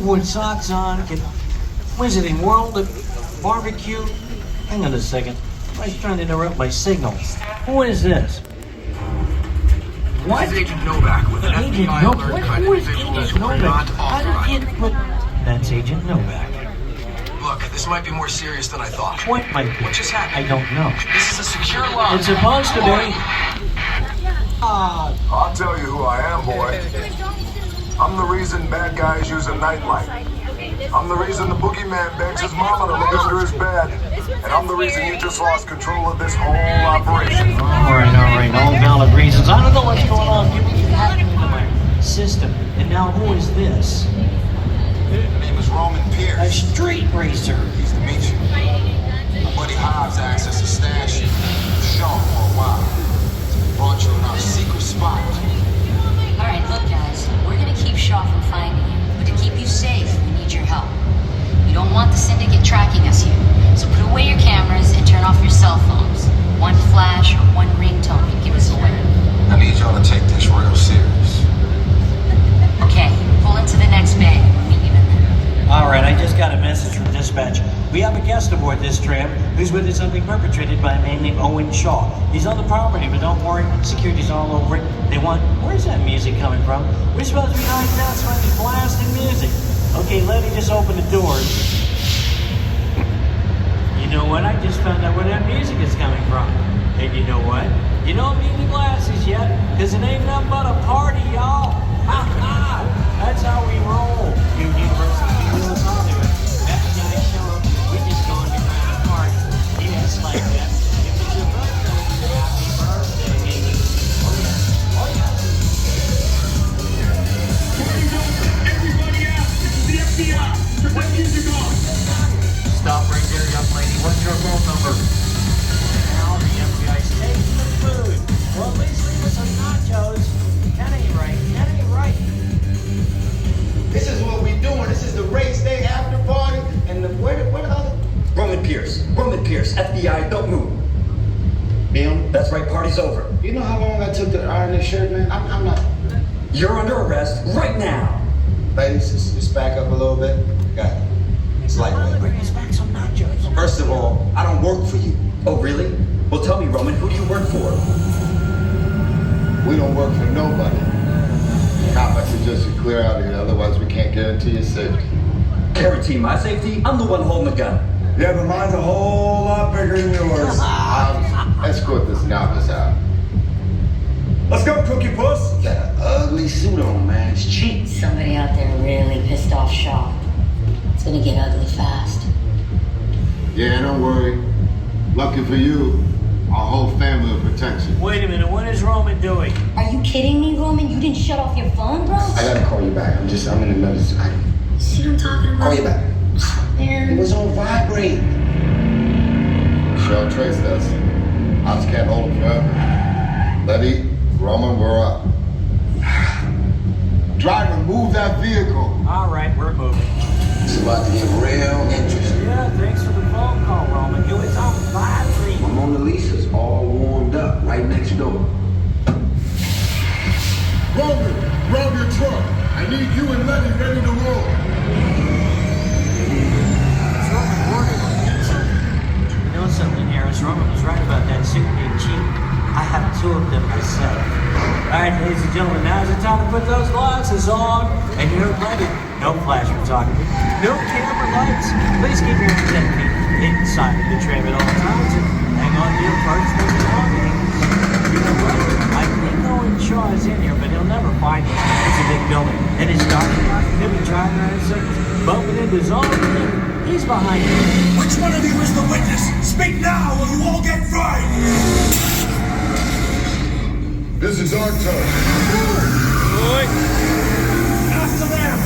wood socks on, get Wizarding World at barbecue. Hang on a second. Somebody's trying to interrupt my signal. Who is this? What? This is Agent Novak with an Agent FBI Novak? alert Who is individuals Agent who are Novak? not How did authorized. it put... That's Agent Novak. Look, this might be more serious than I thought. What might be? What just happened? I don't know. This is a secure line. It's supposed to be. I'll tell you who I am, boy. I'm the reason bad guys use a nightlight. I'm the reason the boogeyman begs his mama to look under his bed. And I'm the reason you just lost control of this whole operation. All right. All valid reasons. I don't know what's going on. People keep hacking into my system. And now who is this? My name is Roman A Pierce. street racer. Pleased to meet you. My buddy Hobbs accessed the stash of Sean for a while. Brought you in our secret spot. All right, look, guys. We're gonna keep Shaw from finding you, but to keep you safe, we need your help. We don't want the syndicate tracking us here, so put away your cameras and turn off your cell phones. One flash or one ringtone can give us away. I need y'all to take this real serious. Okay, pull into the next bay. We'll meet you in there. All right, I just got a message from dispatch. We have a guest aboard this tram who's witnessed something perpetrated by a man named Owen Shaw. He's on the property, but don't worry, security's all over it. They want, where's that music coming from? We're supposed to be hiding out, supposed to be blasting music. Okay, let me just open the doors. You know what? I just found out where that music is coming from. And you know what? You don't need the glasses yet, because it ain't nothing but a party, y'all. Ha ha! That's how we roll. You university people all do it. After guys show up, we just go and get a party. Yes, like that. If it's your birthday, happy birthday. Oh yeah. Oh yeah. Everybody out! This is the FBI! Turn that music on! Stop right there, young lady. What's your phone number? Now the FBI's taking the food. Well, at least leave us some nachos. That ain't right. That ain't right. This is what we doing. This is the race day after party. And where the other? Roman Pierce, FBI, don't move. Him? That's right, party's over. You know how long I took to iron this shirt, man? I'm not. You're under arrest right now. Ladies, just back up a little bit. Got it. It's lightweight. Bring us back some nachos. First of all, I don't work for you. Oh, really? Well, tell me, Roman, who do you work for? We don't work for nobody. Cop, I suggest you clear out of here, otherwise we can't guarantee your safety. Guarantee my safety? I'm the one holding the gun. Yeah, but mine's a whole lot bigger than yours. Escort this novice out. Let's go, Cookie Puss. You got an ugly suit on, man. It's cheap. Somebody out there really pissed off Shaw. It's gonna get ugly fast. Yeah, don't worry. Lucky for you, our whole family will protect you. Wait a minute. What is Roman doing? Are you kidding me, Roman? You didn't shut off your phone, bro? I gotta call you back. I'm in the middle. See what I'm talking about? Call you back. It Man. was on vibrate. Michelle traced us. Ops can't hold him forever. Letty, Roman, we're up. Driver, move that vehicle. All right, we're moving. It's about to get real interesting. Yeah, thanks for the phone call, Roman. You was on vibrate. My Mona Lisa's all warmed up right next door. Roman, grab your truck. I need you and Letty ready to roll. You know something, Harris? Roman was right about that suit being cheap. I have two of them myself. All right, ladies and gentlemen, now's the time to put those glasses on. And you're ready. No flash photography, no camera lights. Please keep your 10 feet inside of the tram at all times and hang on to your personal belongings. You know what? I think Owen Shaw is in here, but he'll never find us. It's a big building. And it's dark. He'll be driving around in circles, bumping into his own thing. He's behind you. Which one of you is the witness? Speak now or you all get fried! This is our turn. After them!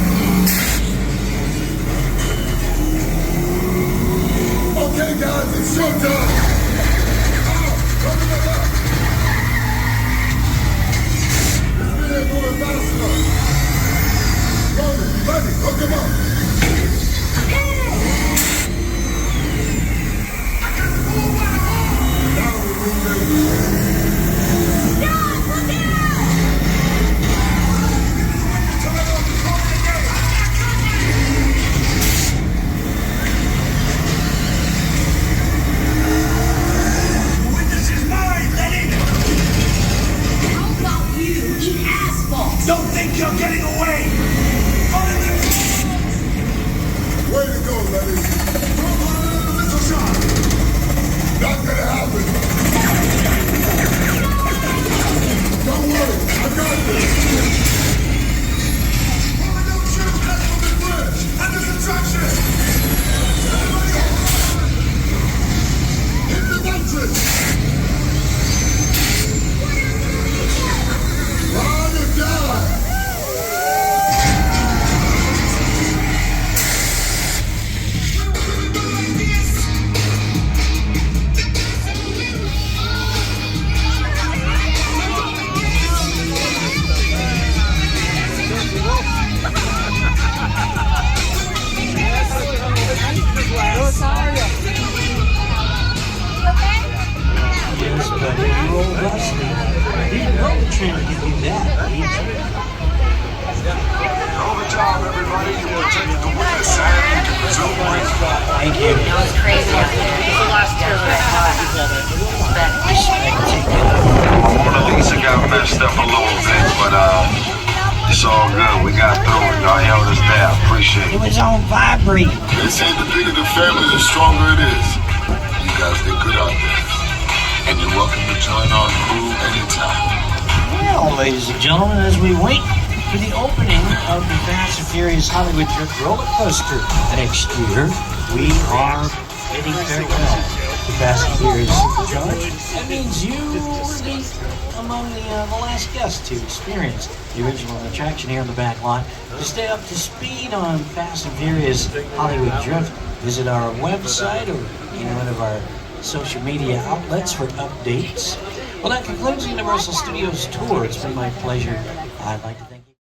Okay, guys, it's showtime. Come to the left. This video moving faster. Roman, Letty, hook him up. Now we're moving. Stop! Look out! roll dusty. These road trims give you that. Hell of a job, everybody. You protected the witness, and you can resume breathing. Thank you. It was crazy out there. The last two Mona Lisa got messed up a little bit, but it's all good. We got through it. Y'all held us down. Appreciate It it. was on vibrate. They say the bigger the family, the stronger it is. You guys did good out there. And you're welcome to join our crew anytime. Well, ladies and gentlemen, as we wait for the opening of the Fast and Furious Hollywood Drift roller coaster next year, we are bidding farewell to Fast and Furious Supercharged. That means you will be among the last guests to experience the original attraction here in the back lot. To stay up to speed on Fast and Furious Hollywood Drift, visit our website or one of our social media outlets for updates. Well, that concludes the Universal Studios tour. It's been my pleasure. I'd like to thank you.